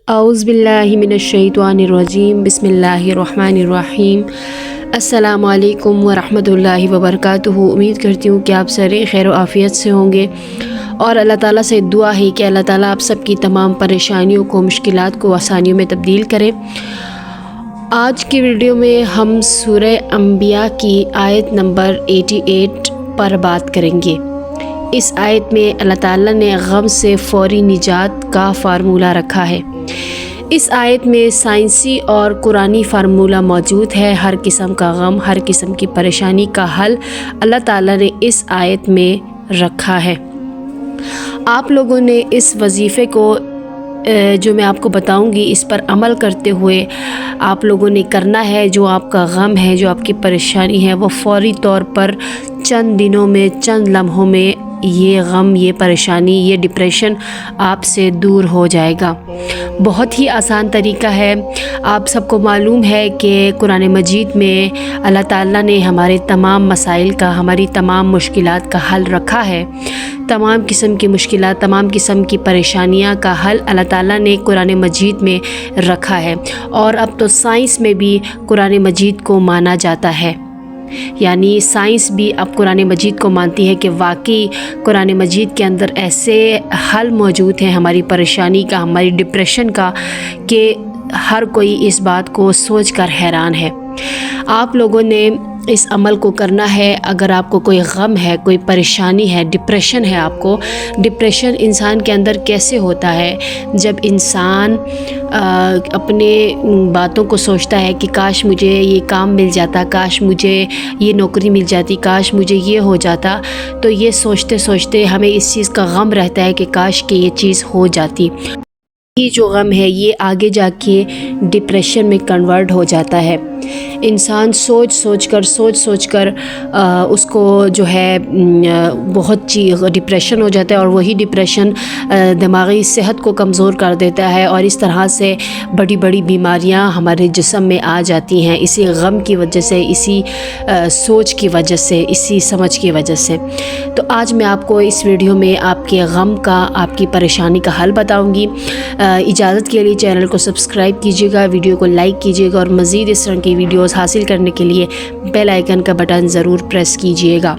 اعوذ باللہ من الشیطان الرجیم بسم اللہ الرحمن الرحیم۔ السلام علیکم ورحمۃ اللہ وبرکاتہ۔ امید کرتی ہوں کہ آپ سارے خیر و عافیت سے ہوں گے، اور اللہ تعالیٰ سے دعا ہے کہ اللہ تعالیٰ آپ سب کی تمام پریشانیوں کو، مشکلات کو آسانیوں میں تبدیل کرے۔ آج کی ویڈیو میں ہم سورہ انبیاء کی آیت نمبر 88 پر بات کریں گے۔ اس آیت میں اللہ تعالیٰ نے غم سے فوری نجات کا فارمولہ رکھا ہے۔ اس آیت میں سائنسی اور قرآنی فارمولہ موجود ہے۔ ہر قسم کا غم، ہر قسم کی پریشانی کا حل اللہ تعالیٰ نے اس آیت میں رکھا ہے۔ آپ لوگوں نے اس وظیفے کو جو میں آپ کو بتاؤں گی، اس پر عمل کرتے ہوئے آپ لوگوں نے کرنا ہے۔ جو آپ کا غم ہے، جو آپ کی پریشانی ہے، وہ فوری طور پر چند دنوں میں، چند لمحوں میں یہ غم، یہ پریشانی، یہ ڈپریشن آپ سے دور ہو جائے گا۔ بہت ہی آسان طریقہ ہے۔ آپ سب کو معلوم ہے کہ قرآن مجید میں اللہ تعالیٰ نے ہمارے تمام مسائل کا، ہماری تمام مشکلات کا حل رکھا ہے۔ تمام قسم کی مشکلات، تمام قسم کی پریشانیاں کا حل اللہ تعالیٰ نے قرآن مجید میں رکھا ہے۔ اور اب تو سائنس میں بھی قرآن مجید کو مانا جاتا ہے، یعنی سائنس بھی اب قرآن مجید کو مانتی ہے کہ واقعی قرآن مجید کے اندر ایسے حل موجود ہیں ہماری پریشانی کا، ہماری ڈپریشن کا، کہ ہر کوئی اس بات کو سوچ کر حیران ہے۔ آپ لوگوں نے اس عمل کو کرنا ہے۔ اگر آپ کو کوئی غم ہے، کوئی پریشانی ہے، ڈپریشن ہے، آپ کو ڈپریشن انسان کے اندر کیسے ہوتا ہے؟ جب انسان اپنے باتوں کو سوچتا ہے کہ کاش مجھے یہ کام مل جاتا، کاش مجھے یہ نوکری مل جاتی، کاش مجھے یہ ہو جاتا، تو یہ سوچتے سوچتے ہمیں اس چیز کا غم رہتا ہے کہ کاش کہ یہ چیز ہو جاتی۔ یہ جو غم ہے یہ آگے جا کے ڈپریشن میں کنورٹ ہو جاتا ہے۔ انسان سوچ سوچ کر اس کو جو ہے بہت ڈپریشن ہو جاتا ہے، اور وہی ڈپریشن دماغی صحت کو کمزور کر دیتا ہے، اور اس طرح سے بڑی بڑی بیماریاں ہمارے جسم میں آ جاتی ہیں، اسی غم کی وجہ سے، اسی سوچ کی وجہ سے، اسی سمجھ کی وجہ سے۔ تو آج میں آپ کو اس ویڈیو میں آپ کے غم کا، آپ کی پریشانی کا حل بتاؤں گی۔ اجازت کے لیے چینل کو سبسکرائب کیجیے گا، ویڈیو کو لائک کیجیے گا، اور مزید اس طرح کی ویڈیوز حاصل کرنے کے لیے بیل آئیکن کا بٹن ضرور پریس کیجیے گا۔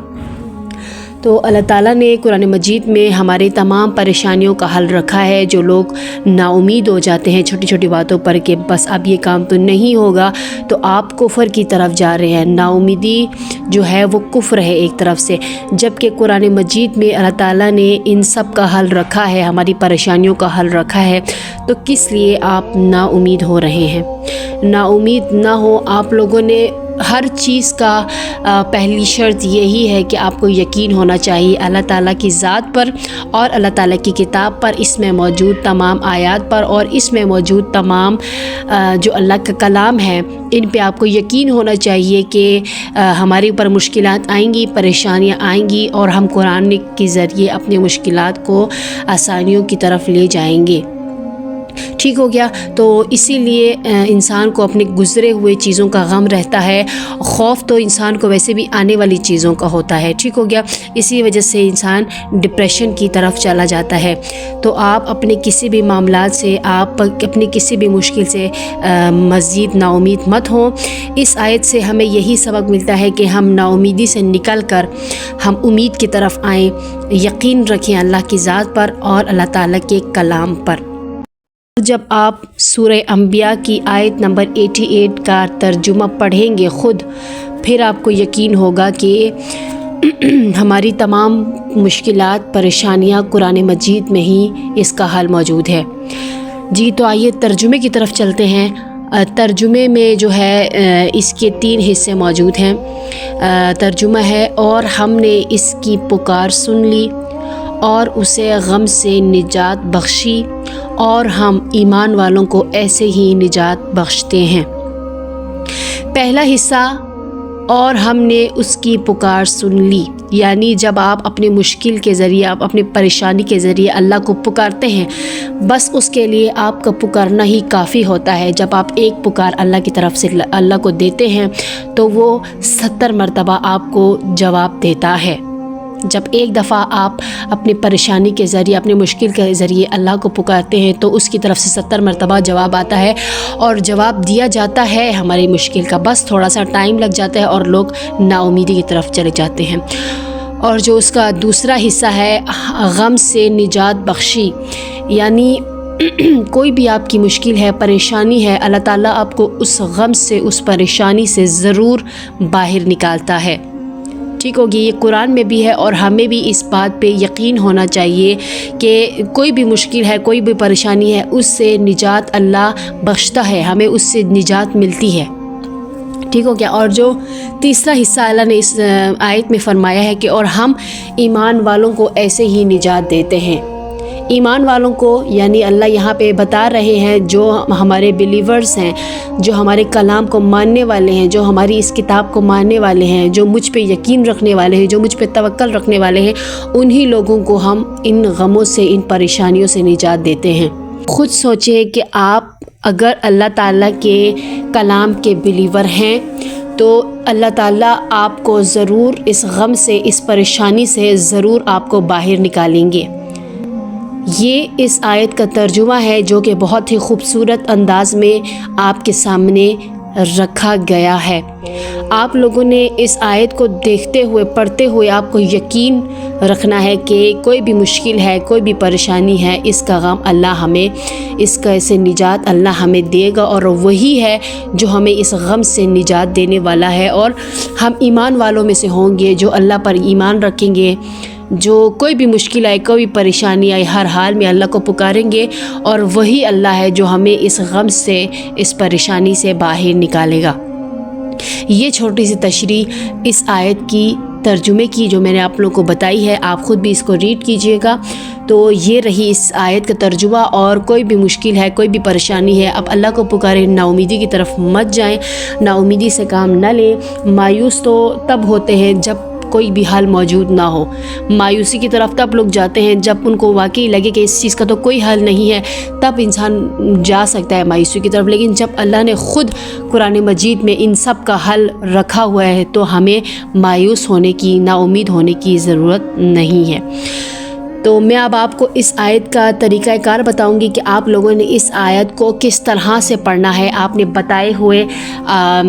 تو اللہ تعالیٰ نے قرآن مجید میں ہمارے تمام پریشانیوں کا حل رکھا ہے۔ جو لوگ نا امید ہو جاتے ہیں چھوٹی چھوٹی باتوں پر کہ بس اب یہ کام تو نہیں ہوگا، تو آپ کفر کی طرف جا رہے ہیں۔ نا امیدی جو ہے وہ کفر ہے ایک طرف سے، جبکہ قرآن مجید میں اللہ تعالیٰ نے ان سب کا حل رکھا ہے، ہماری پریشانیوں کا حل رکھا ہے، تو کس لیے آپ نا امید ہو رہے ہیں؟ نا امید نہ ہو۔ آپ لوگوں نے ہر چیز کا پہلی شرط یہی ہے کہ آپ کو یقین ہونا چاہیے اللہ تعالیٰ کی ذات پر، اور اللہ تعالیٰ کی کتاب پر، اس میں موجود تمام آیات پر، اور اس میں موجود تمام جو اللہ کا کلام ہے، ان پہ آپ کو یقین ہونا چاہیے کہ ہمارے اوپر مشکلات آئیں گی، پریشانیاں آئیں گی، اور ہم قرآن کے ذریعے اپنے مشکلات کو آسانیوں کی طرف لے جائیں گے۔ ٹھیک ہو گیا؟ تو اسی لیے انسان کو اپنے گزرے ہوئے چیزوں کا غم رہتا ہے۔ خوف تو انسان کو ویسے بھی آنے والی چیزوں کا ہوتا ہے۔ ٹھیک ہو گیا؟ اسی وجہ سے انسان ڈپریشن کی طرف چلا جاتا ہے۔ تو آپ اپنے کسی بھی معاملات سے، آپ اپنی کسی بھی مشکل سے مزید نا امید مت ہوں۔ اس آیت سے ہمیں یہی سبق ملتا ہے کہ ہم نا امیدی سے نکل کر ہم امید کی طرف آئیں، یقین رکھیں اللہ کی ذات پر اور اللہ تعالیٰ کے کلام پر۔ جب آپ سورہ انبیاء کی آیت نمبر 88 کا ترجمہ پڑھیں گے خود، پھر آپ کو یقین ہوگا کہ ہماری تمام مشکلات، پریشانیاں قرآن مجید میں ہی اس کا حل موجود ہے۔ جی تو آئیے ترجمے کی طرف چلتے ہیں۔ ترجمے میں جو ہے اس کے 3 حصے موجود ہیں۔ ترجمہ ہے: اور ہم نے اس کی پکار سن لی اور اسے غم سے نجات بخشی، اور ہم ایمان والوں کو ایسے ہی نجات بخشتے ہیں۔ پہلا حصہ: اور ہم نے اس کی پکار سن لی، یعنی جب آپ اپنے مشکل کے ذریعے، آپ اپنی پریشانی کے ذریعے اللہ کو پکارتے ہیں، بس اس کے لیے آپ کا پکارنا ہی کافی ہوتا ہے۔ جب آپ ایک پکار اللہ کی طرف سے اللہ کو دیتے ہیں تو وہ 70 مرتبہ آپ کو جواب دیتا ہے۔ جب ایک دفعہ آپ اپنی پریشانی کے ذریعے اپنے مشکل کے ذریعے اللہ کو پکارتے ہیں تو اس کی طرف سے 70 مرتبہ جواب آتا ہے اور جواب دیا جاتا ہے ہماری مشکل کا، بس تھوڑا سا ٹائم لگ جاتا ہے اور لوگ نا امیدی کی طرف چلے جاتے ہیں۔ اور جو اس کا دوسرا حصہ ہے غم سے نجات بخشی، یعنی کوئی بھی آپ کی مشکل ہے، پریشانی ہے، اللہ تعالیٰ آپ کو اس غم سے، اس پریشانی سے ضرور باہر نکالتا ہے۔ ٹھیک ہوگی، یہ قرآن میں بھی ہے اور ہمیں بھی اس بات پہ یقین ہونا چاہیے کہ کوئی بھی مشکل ہے، کوئی بھی پریشانی ہے، اس سے نجات اللہ بخشتا ہے، ہمیں اس سے نجات ملتی ہے۔ ٹھیک ہو گیا۔ اور جو تیسرا حصہ اللہ نے اس آیت میں فرمایا ہے کہ اور ہم ایمان والوں کو ایسے ہی نجات دیتے ہیں۔ ایمان والوں کو یعنی اللہ یہاں پہ بتا رہے ہیں جو ہمارے بلیورز ہیں، جو ہمارے کلام کو ماننے والے ہیں، جو ہماری اس کتاب کو ماننے والے ہیں، جو مجھ پہ یقین رکھنے والے ہیں، جو مجھ پہ توکل رکھنے والے ہیں، انہی لوگوں کو ہم ان غموں سے، ان پریشانیوں سے نجات دیتے ہیں۔ خود سوچیں کہ آپ اگر اللہ تعالیٰ کے کلام کے بلیور ہیں تو اللہ تعالیٰ آپ کو ضرور اس غم سے، اس پریشانی سے ضرور آپ کو باہر نکالیں گے۔ یہ اس آیت کا ترجمہ ہے جو کہ بہت ہی خوبصورت انداز میں آپ کے سامنے رکھا گیا ہے۔ آپ لوگوں نے اس آیت کو دیکھتے ہوئے، پڑھتے ہوئے آپ کو یقین رکھنا ہے کہ کوئی بھی مشکل ہے، کوئی بھی پریشانی ہے، اس کا غم اللہ ہمیں، اس کا سے نجات اللہ ہمیں دے گا، اور وہی ہے جو ہمیں اس غم سے نجات دینے والا ہے۔ اور ہم ایمان والوں میں سے ہوں گے جو اللہ پر ایمان رکھیں گے، جو کوئی بھی مشکل آئے، کوئی بھی پریشانی آئے، ہر حال میں اللہ کو پکاریں گے، اور وہی اللہ ہے جو ہمیں اس غم سے، اس پریشانی سے باہر نکالے گا۔ یہ چھوٹی سی تشریح اس آیت کی ترجمے کی جو میں نے آپ لوگوں کو بتائی ہے، آپ خود بھی اس کو ریڈ کیجئے گا۔ تو یہ رہی اس آیت کا ترجمہ۔ اور کوئی بھی مشکل ہے، کوئی بھی پریشانی ہے، اب اللہ کو پکاریں، نا امیدی کی طرف مت جائیں، نا امیدی سے کام نہ لیں۔ مایوس تو تب ہوتے ہیں جب کوئی بھی حل موجود نہ ہو، مایوسی کی طرف تب لوگ جاتے ہیں جب ان کو واقعی لگے کہ اس چیز کا تو کوئی حل نہیں ہے، تب انسان جا سکتا ہے مایوسی کی طرف۔ لیکن جب اللہ نے خود قرآن مجید میں ان سب کا حل رکھا ہوا ہے تو ہمیں مایوس ہونے کی، نا امید ہونے کی ضرورت نہیں ہے۔ تو میں اب آپ کو اس آیت کا طریقہ کار بتاؤں گی کہ آپ لوگوں نے اس آیت کو کس طرح سے پڑھنا ہے۔ آپ نے بتائے ہوئے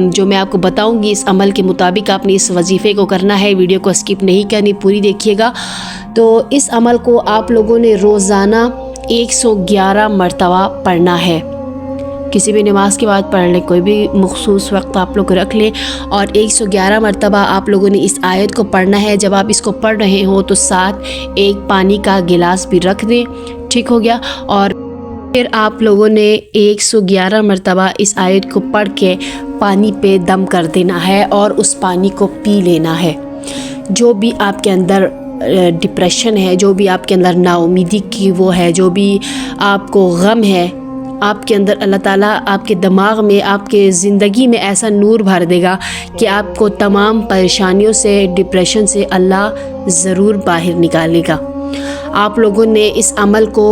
جو میں آپ کو بتاؤں گی، اس عمل کے مطابق آپ نے اس وظیفے کو کرنا ہے۔ ویڈیو کو اسکپ نہیں کرنی، پوری دیکھیے گا۔ تو اس عمل کو آپ لوگوں نے روزانہ 111 مرتبہ پڑھنا ہے۔ کسی بھی نماز کے بعد پڑھ لیں، کوئی بھی مخصوص وقت آپ لوگ رکھ لیں، اور 111 مرتبہ آپ لوگوں نے اس آیت کو پڑھنا ہے۔ جب آپ اس کو پڑھ رہے ہوں تو ساتھ ایک پانی کا گلاس بھی رکھ دیں، ٹھیک ہو گیا۔ اور پھر آپ لوگوں نے 111 مرتبہ اس آیت کو پڑھ کے پانی پہ دم کر دینا ہے اور اس پانی کو پی لینا ہے۔ جو بھی آپ کے اندر ڈپریشن ہے، جو بھی آپ کے اندر نا امیدی کی وہ ہے، جو بھی آپ کو غم ہے آپ کے اندر، اللہ تعالیٰ آپ کے دماغ میں، آپ کے زندگی میں ایسا نور بھر دے گا کہ آپ کو تمام پریشانیوں سے، ڈپریشن سے اللہ ضرور باہر نکالے گا۔ آپ لوگوں نے اس عمل کو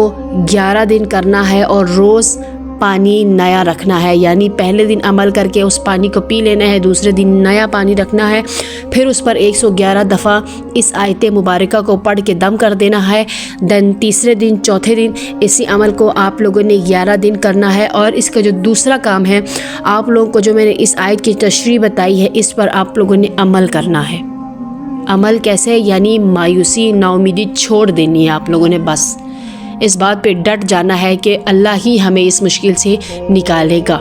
11 دن کرنا ہے اور روز پانی نیا رکھنا ہے، یعنی پہلے دن عمل کر کے اس پانی کو پی لینا ہے، دوسرے دن نیا پانی رکھنا ہے، پھر اس پر 111 دفعہ اس آیت مبارکہ کو پڑھ کے دم کر دینا ہے۔ دن تیسرے دن، چوتھے دن اسی عمل کو آپ لوگوں نے 11 دن کرنا ہے۔ اور اس کا جو دوسرا کام ہے، آپ لوگوں کو جو میں نے اس آیت کی تشریح بتائی ہے، اس پر آپ لوگوں نے عمل کرنا ہے۔ عمل کیسے؟ یعنی مایوسی، نا امیدی چھوڑ دینی ہے آپ لوگوں نے، بس اس بات پہ ڈٹ جانا ہے کہ اللہ ہی ہمیں اس مشکل سے نکالے گا،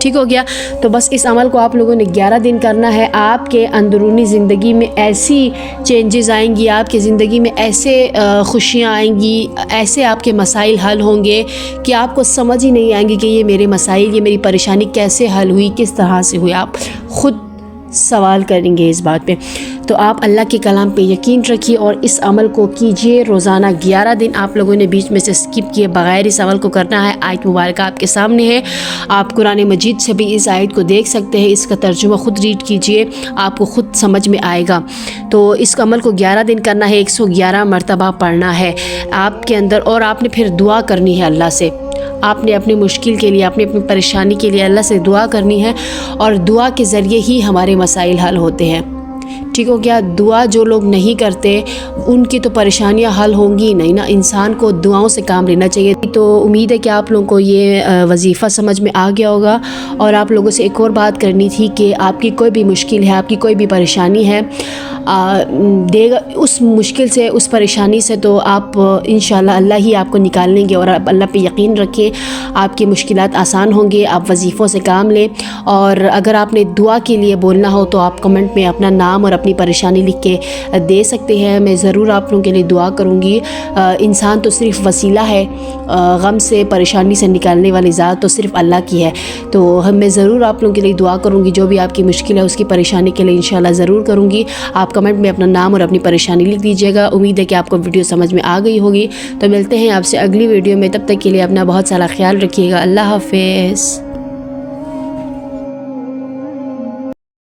ٹھیک ہو گیا۔ تو بس اس عمل کو آپ لوگوں نے 11 دن کرنا ہے۔ آپ کے اندرونی زندگی میں ایسی چینجز آئیں گی، آپ کی زندگی میں ایسے خوشیاں آئیں گی، ایسے آپ کے مسائل حل ہوں گے کہ آپ کو سمجھ ہی نہیں آئیں گی کہ یہ میرے مسائل، یہ میری پریشانی کیسے حل ہوئی، کس طرح سے ہوئی۔ آپ خود سوال کریں گے اس بات پہ۔ تو آپ اللہ کے کلام پہ یقین رکھیے اور اس عمل کو کیجئے روزانہ 11 دن۔ آپ لوگوں نے بیچ میں سے سکپ کیے بغیر اس عمل کو کرنا ہے۔ آیت مبارکہ آپ کے سامنے ہے، آپ قرآن مجید سے بھی اس آیت کو دیکھ سکتے ہیں، اس کا ترجمہ خود ریڈ کیجئے، آپ کو خود سمجھ میں آئے گا۔ تو اس عمل کو 11 دن کرنا ہے، 111 مرتبہ پڑھنا ہے آپ کے اندر، اور آپ نے پھر دعا کرنی ہے اللہ سے۔ آپ نے اپنی مشکل کے لیے، اپنی پریشانی کے لیے اللہ سے دعا کرنی ہے، اور دعا کے ذریعے ہی ہمارے مسائل حل ہوتے ہیں، ٹھیک ہو گیا. دعا جو لوگ نہیں کرتے ان کی تو پریشانیاں حل ہوں گی نہیں نا. انسان کو دعاؤں سے کام لینا چاہیے. تو امید ہے کہ آپ لوگوں کو یہ وظیفہ سمجھ میں آ گیا ہوگا. اور آپ لوگوں سے ایک اور بات کرنی تھی کہ آپ کی کوئی بھی مشکل ہے, آپ کی کوئی بھی پریشانی ہے, دے گا اس مشکل سے, اس پریشانی سے, تو آپ انشاءاللہ اللہ ہی آپ کو نکال لیں گے. اور آپ اللہ پہ یقین رکھیں, آپ کی مشکلات آسان ہوں گے. آپ وظیفوں سے کام لیں. اور اگر آپ نے دعا کے لیے بولنا ہو تو آپ کمنٹ میں اپنا نام اور اپنی پریشانی لکھ کے دے سکتے ہیں. میں ضرور آپ لوگوں کے لیے دعا کروں گی. انسان تو صرف وسیلہ ہے, غم سے پریشانی سے نکالنے والی ذات تو صرف اللہ کی ہے. تو میں ضرور آپ لوگوں کے لیے دعا کروں گی. جو بھی آپ کی مشکل ہے اس کی پریشانی کے لیے انشاءاللہ ضرور کروں گی. آپ کمنٹ میں اپنا نام اور اپنی پریشانی لکھ دیجیے گا. امید ہے کہ آپ کو ویڈیو سمجھ میں آ گئی ہوگی. تو ملتے ہیں آپ سے اگلی ویڈیو میں. تب تک کے لیے اپنا بہت سارا خیال رکھیے گا. اللہ حافظ.